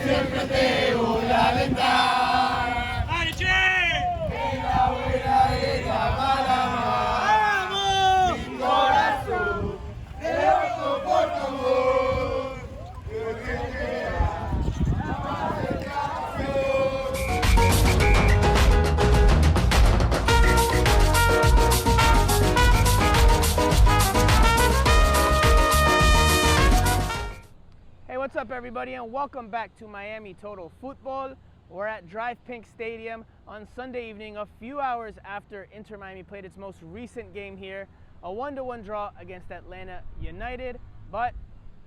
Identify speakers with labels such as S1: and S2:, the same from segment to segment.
S1: siempre te voy a alentar. En la buena y en la mala. ¡Vamos! Mi corazón te loco por tu amor. Yo te quiera, jamás de canción.
S2: Hey, what's up everybody, and welcome back to Miami Total Football. We're at Drive Pink Stadium on Sunday evening, a few hours after Inter Miami played its most recent game here, a 1-1 draw against Atlanta United, but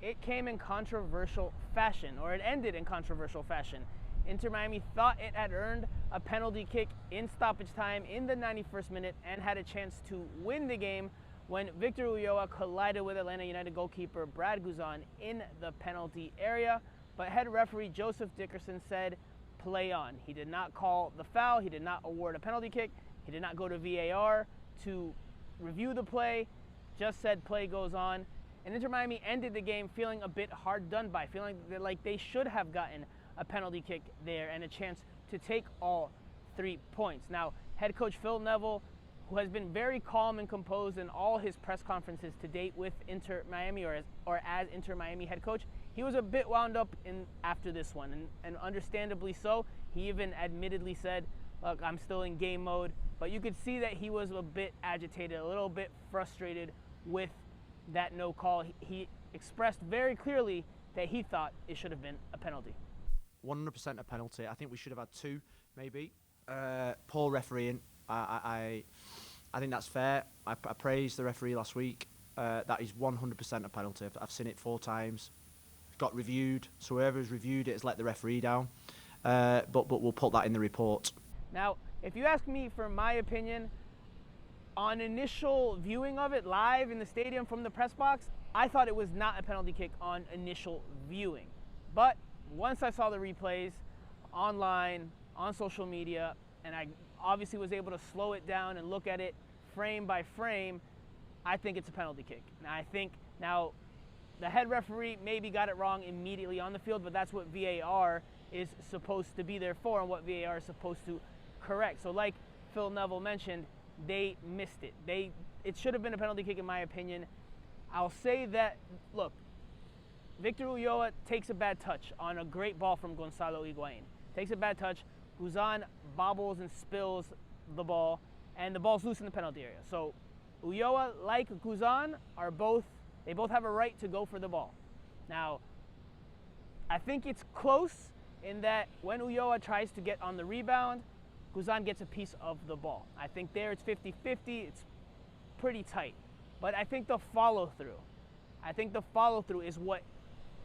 S2: it came in controversial fashion, or it ended in controversial fashion. Inter Miami thought it had earned a penalty kick in stoppage time in the 91st minute and had a chance to win the game when Victor Ulloa collided with Atlanta United goalkeeper Brad Guzan in the penalty area. But head referee Joseph Dickerson said, play on. He did not call the foul. He did not award a penalty kick. He did not go to VAR to review the play, just said play goes on. And Inter Miami ended the game feeling a bit hard done by, feeling like they should have gotten a penalty kick there and a chance to take all 3 points. Now, head coach Phil Neville, who has been very calm and composed in all his press conferences to date with Inter Miami or as Inter Miami head coach, he was a bit wound up after this one, and understandably so. He even admittedly said, look, I'm still in game mode, but you could see that he was a bit agitated, a little bit frustrated with that no call. He expressed very clearly that he thought it should have been a penalty.
S3: 100% a penalty. I think we should have had two, maybe. Poor refereeing. I think that's fair. I praised the referee last week. That is 100% a penalty. I've seen it 4 times. It got reviewed, so whoever's reviewed it has let the referee down. But we'll put that in the report.
S2: Now, if you ask me for my opinion, on initial viewing of it live in the stadium from the press box, I thought it was not a penalty kick on initial viewing. But once I saw the replays online, on social media, and I obviously was able to slow it down and look at it frame by frame, I think it's a penalty kick. Now the head referee maybe got it wrong immediately on the field, but that's what VAR is supposed to be there for and what VAR is supposed to correct. So like Phil Neville mentioned, they missed it. It should have been a penalty kick in my opinion. I'll say that, look, Victor Ulloa takes a bad touch on a great ball from Gonzalo Higuain. Takes a bad touch. Guzan bobbles and spills the ball, and the ball's loose in the penalty area. So Ulloa, like Guzan, they both have a right to go for the ball. Now, I think it's close in that when Ulloa tries to get on the rebound, Guzan gets a piece of the ball. I think there it's 50-50, it's pretty tight. But I think the follow-through is what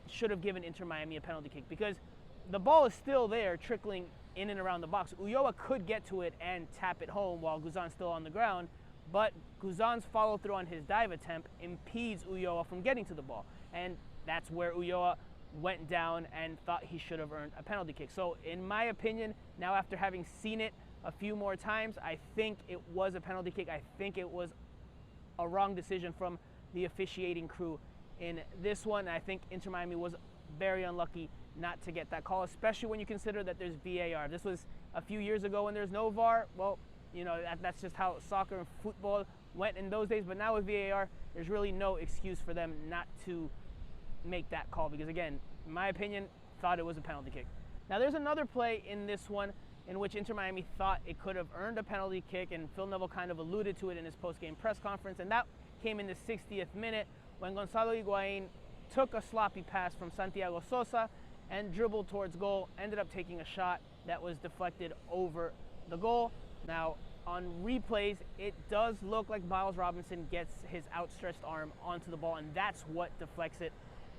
S2: should have given Inter Miami a penalty kick, because the ball is still there trickling in and around the box. Ulloa could get to it and tap it home while Guzan's still on the ground, but Guzan's follow-through on his dive attempt impedes Ulloa from getting to the ball. And that's where Ulloa went down and thought he should have earned a penalty kick. So in my opinion, now after having seen it a few more times, I think it was a penalty kick. I think it was a wrong decision from the officiating crew in this one. I think Inter Miami was very unlucky not to get that call, especially when you consider that there's VAR. This was a few years ago when there's no VAR. Well, you know, that's just how soccer and football went in those days. But now with VAR, there's really no excuse for them not to make that call, because again, in my opinion, thought it was a penalty kick. Now there's another play in this one in which Inter Miami thought it could have earned a penalty kick, and Phil Neville kind of alluded to it in his post-game press conference, and that came in the 60th minute when Gonzalo Higuain took a sloppy pass from Santiago Sosa and dribbled towards goal, ended up taking a shot that was deflected over the goal. Now, on replays, it does look like Miles Robinson gets his outstretched arm onto the ball, and that's what deflects it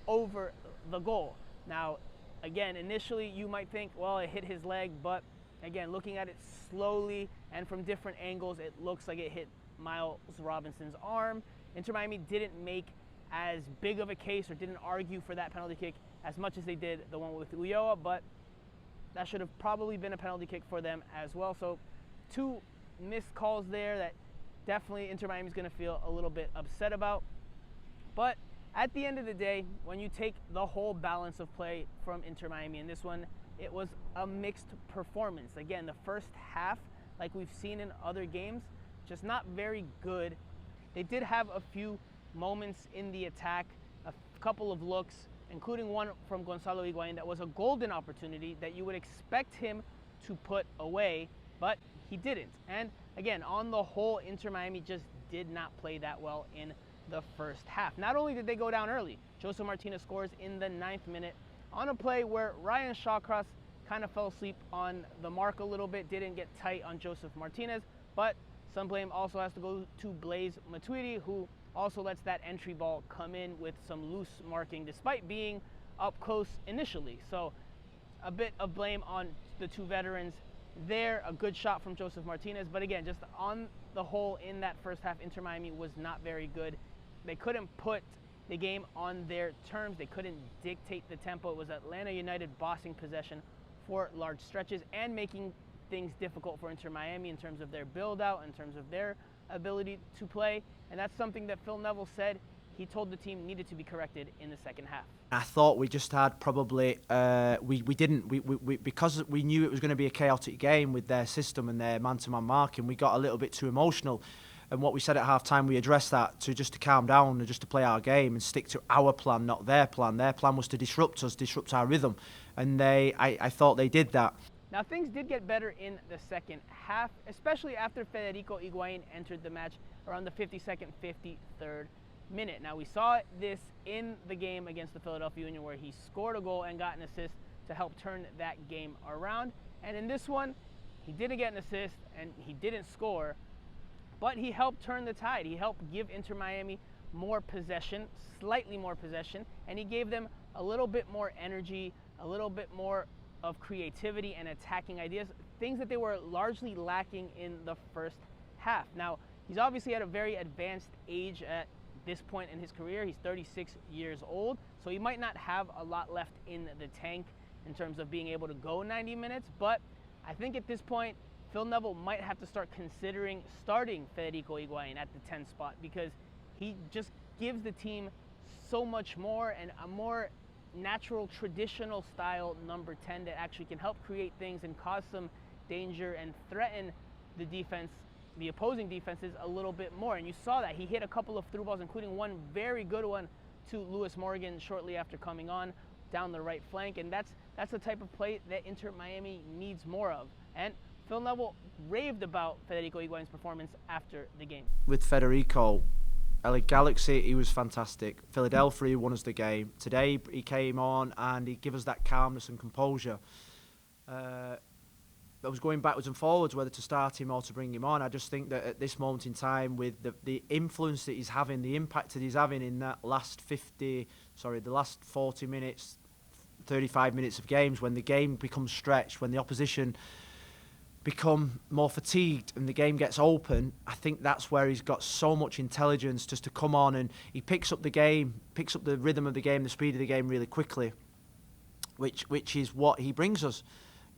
S2: over the goal. Now, again, initially you might think, well, it hit his leg, but again, looking at it slowly and from different angles, it looks like it hit Miles Robinson's arm. Inter Miami didn't make as big of a case or didn't argue for that penalty kick as much as they did the one with Ulloa, but that should have probably been a penalty kick for them as well. So 2 missed calls there that definitely Inter Miami is going to feel a little bit upset about. But at the end of the day, when you take the whole balance of play from Inter Miami in this one, it was a mixed performance. Again, the first half, like we've seen in other games, just not very good. They did have a few moments in the attack, a couple of looks, including one from Gonzalo Higuain that was a golden opportunity that you would expect him to put away, but he didn't. And again, on the whole, Inter Miami just did not play that well in the first half. Not only did they go down early, Josef Martinez scores in the 9th minute on a play where Ryan Shawcross kind of fell asleep on the mark a little bit, didn't get tight on Josef Martinez, but some blame also has to go to Blaise Matuidi, who also lets that entry ball come in with some loose marking despite being up close initially. So a bit of blame on the two veterans there. A good shot from Josef Martinez, but again, just on the whole in that first half, Inter Miami was not very good. They couldn't put the game on their terms. They couldn't dictate the tempo. It was Atlanta United bossing possession for large stretches and making things difficult for Inter Miami in terms of their build out, in terms of their ability to play. And that's something that Phil Neville said he told the team needed to be corrected in the second half.
S3: I thought we just had probably we because we knew it was going to be a chaotic game with their system and their man-to-man marking. We got a little bit too emotional, and what we said at half-time, we addressed that to calm down and just to play our game and stick to our plan, not their plan. Their plan was to disrupt us, disrupt our rhythm, and I thought they did that.
S2: Now things did get better in the second half, especially after Federico Higuain entered the match around the 52nd, 53rd minute. Now we saw this in the game against the Philadelphia Union where he scored a goal and got an assist to help turn that game around. And in this one, he didn't get an assist and he didn't score, but he helped turn the tide. He helped give Inter Miami more possession, slightly more possession, and he gave them a little bit more energy, a little bit more of creativity and attacking ideas, things that they were largely lacking in the first half. Now, he's obviously at a very advanced age at this point in his career. He's 36 years old, so he might not have a lot left in the tank in terms of being able to go 90 minutes, but I think at this point, Phil Neville might have to start considering starting Federico Higuain at the 10 spot because he just gives the team so much more and a more natural, traditional style number 10 that actually can help create things and cause some danger and threaten the defense, the opposing defenses a little bit more. And you saw that. He hit a couple of through balls, including one very good one to Lewis Morgan shortly after coming on down the right flank. And that's the type of play that Inter Miami needs more of. And Phil Neville raved about Federico Higuain's performance after the game.
S3: With Federico, LA Galaxy, he was fantastic. Philadelphia, he won us the game. Today, he came on and he gave us that calmness and composure. I was going backwards and forwards whether to start him or to bring him on. I just think that at this moment in time, with the influence that he's having, the impact that he's having in that the last 40 minutes, 35 minutes of games, when the game becomes stretched, when the opposition become more fatigued and the game gets open, I think that's where he's got so much intelligence just to come on, and he picks up the game, picks up the rhythm of the game, the speed of the game really quickly, which is what he brings us.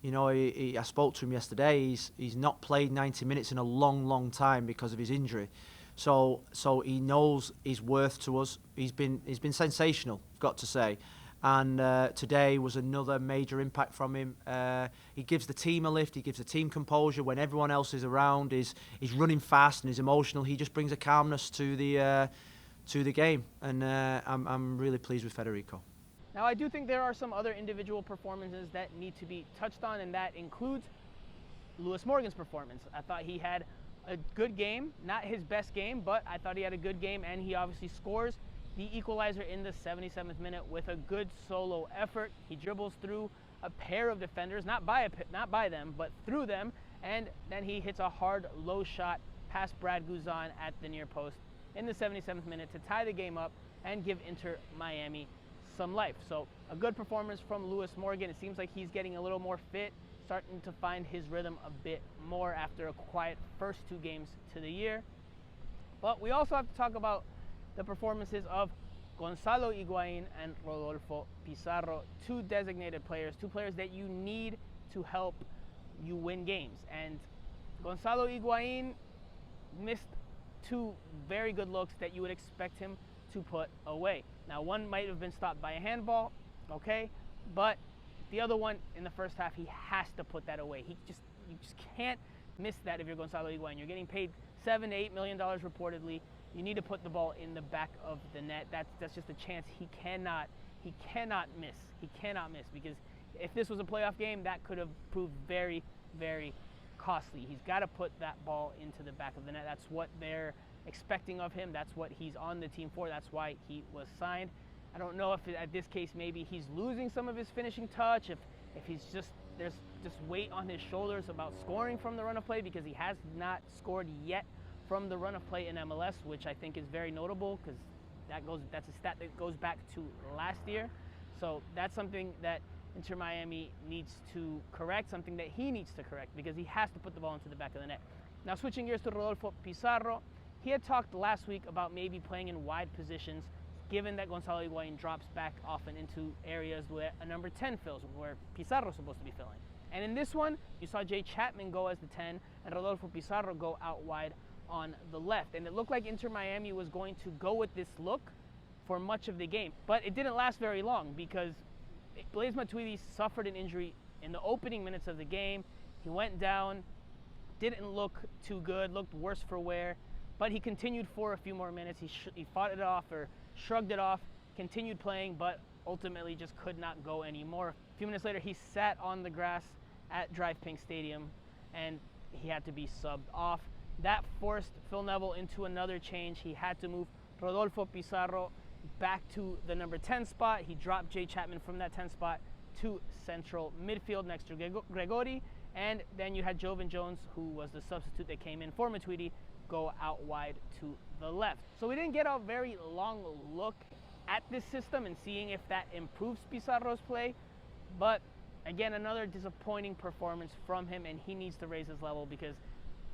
S3: You know, I spoke to him yesterday. He's not played 90 minutes in a long time because of his injury. So he knows his worth to us. He's been sensational, I've got to say. And today was another major impact from him. He gives the team a lift. He gives the team composure when everyone else is around. He's running fast and he's emotional. He just brings a calmness to the game. And I'm really pleased with Federico.
S2: Now, I do think there are some other individual performances that need to be touched on, and that includes Lewis Morgan's performance. I thought he had a good game, not his best game, but I thought he had a good game, and he obviously scores the equalizer in the 77th minute with a good solo effort. He dribbles through a pair of defenders, not by them, but through them, and then he hits a hard low shot past Brad Guzan at the near post in the 77th minute to tie the game up and give Inter Miami some life. So a good performance from Lewis Morgan. It seems like he's getting a little more fit, starting to find his rhythm a bit more after a quiet first 2 games to the year. But we also have to talk about the performances of Gonzalo Higuain and Rodolfo Pizarro, 2 designated players, 2 players that you need to help you win games. And Gonzalo Higuain missed 2 very good looks that you would expect him to put away. Now, one might have been stopped by a handball, okay, but the other one in the first half, he has to put that away. You just can't miss that if you're Gonzalo Higuain. You're getting paid $7 to $8 million reportedly. You need to put the ball in the back of the net. That's just a chance he cannot miss. He cannot miss, because if this was a playoff game, that could have proved very, very costly. He's got to put that ball into the back of the net. That's what they're expecting of him. That's what he's on the team for. That's why he was signed. I don't know if at this case maybe he's losing some of his finishing touch, if he's there's just weight on his shoulders about scoring from the run of play, because he has not scored yet from the run of play in MLS, which I think is very notable, because that's a stat that goes back to last year. So that's something that Inter Miami needs to correct, something that he needs to correct, because he has to put the ball into the back of the net. Now, switching gears to Rodolfo Pizarro, he had talked last week about maybe playing in wide positions, given that Gonzalo Higuain drops back often into areas where a number 10 fills, where Pizarro's supposed to be filling. And in this one, you saw Jay Chapman go as the 10 and Rodolfo Pizarro go out wide on the left. And it looked like Inter Miami was going to go with this look for much of the game. But it didn't last very long, because Blaise Matuidi suffered an injury in the opening minutes of the game. He went down, didn't look too good, looked worse for wear, but he continued for a few more minutes. He fought it off, or shrugged it off, continued playing, but ultimately just could not go anymore. A few minutes later, he sat on the grass at Drive Pink Stadium, and he had to be subbed off. That forced Phil Neville into another change. He had to move Rodolfo Pizarro back to the number 10 spot. He dropped Jay Chapman from that 10 spot to central midfield next to Gregori, and then you had Jovan Jones, who was the substitute that came in for Matuidi, go out wide to the left. So we didn't get a very long look at this system and seeing if that improves Pizarro's play, but again, another disappointing performance from him, and he needs to raise his level, because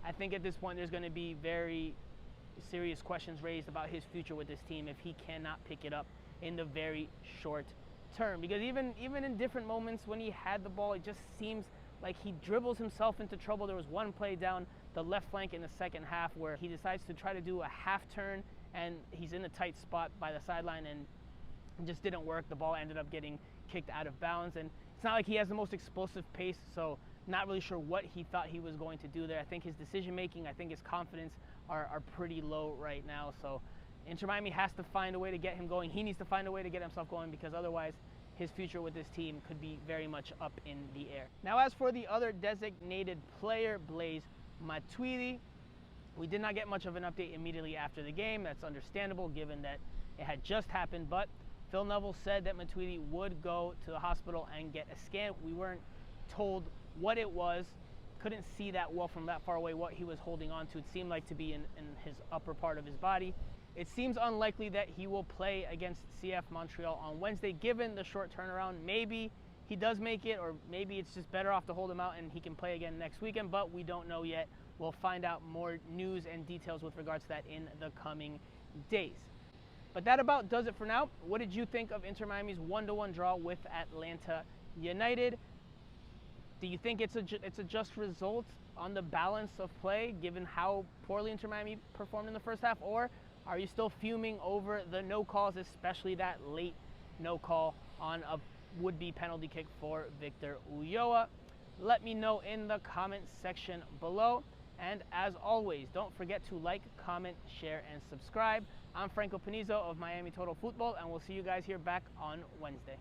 S2: I think at this point there's going to be very serious questions raised about his future with this team if he cannot pick it up in the very short term. Because even in different moments when he had the ball, it just seems like he dribbles himself into trouble. There was one play down the left flank in the second half where he decides to try to do a half turn, and he's in a tight spot by the sideline, and it just didn't work. The ball ended up getting kicked out of bounds, and it's not like he has the most explosive pace, so not really sure what he thought he was going to do there. I think his decision making, I think his confidence are pretty low right now. So Inter Miami has to find a way to get him going. He needs to find a way to get himself going, because otherwise his future with this team could be very much up in the air. Now, as for the other designated player, Blaise Matuidi, we did not get much of an update immediately after the game. That's understandable given that it had just happened, but Phil Neville said that Matuidi would go to the hospital and get a scan. We weren't told what it was, couldn't see that well from that far away what he was holding on to. It seemed like to be in his upper part of his body. It seems unlikely that he will play against CF Montreal on Wednesday, given the short turnaround. Maybe he does make it, or maybe it's just better off to hold him out and he can play again next weekend, but we don't know yet. We'll find out more news and details with regards to that in the coming days. But that about does it for now. What did you think of Inter Miami's 1-1 draw with Atlanta United? Do you think it's a just result on the balance of play, given how poorly Inter Miami performed in the first half, or are you still fuming over the no calls, especially that late no call on a would-be penalty kick for Victor Ulloa? Let me know in the comment section below. And as always, don't forget to like, comment, share, and subscribe. I'm Franco Panizo of Miami Total Football, and we'll see you guys here back on Wednesday.